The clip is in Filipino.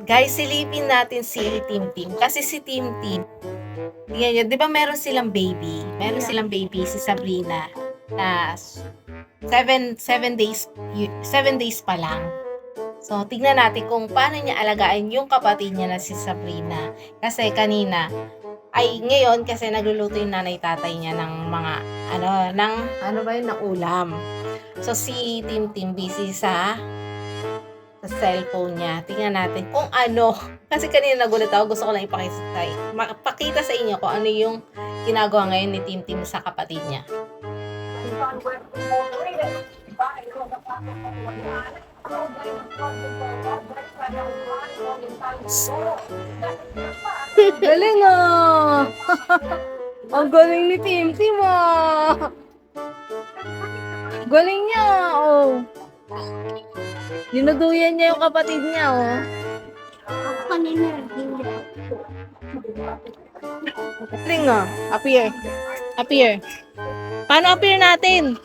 Guys, silipin natin si Tim Tim. Kasi si Tim Tim, tingnan nyo, di ba meron silang baby? Meron silang baby, si Sabrina, na 7 days pa lang. So, tignan natin kung paano niya alagaan yung kapatid niya na si Sabrina. Kasi kanina, ngayon kasi nagluluto yung nanay tatay niya ng mga, ng ulam. So, si Tim Tim busy sa cellphone niya. Tingnan natin kung ano. Kasi kanina nagulat ako, gusto ko lang ipakita sa inyo kung ano yung ginagawa ngayon ni Tim Tim sa kapatid niya. Galing ah! Ang galing ni Tim Tim ah! Galing niya oh! Dinuduyan niya yung kapatid niya oh. Galing ah! Appear! Appear! Paano appear natin?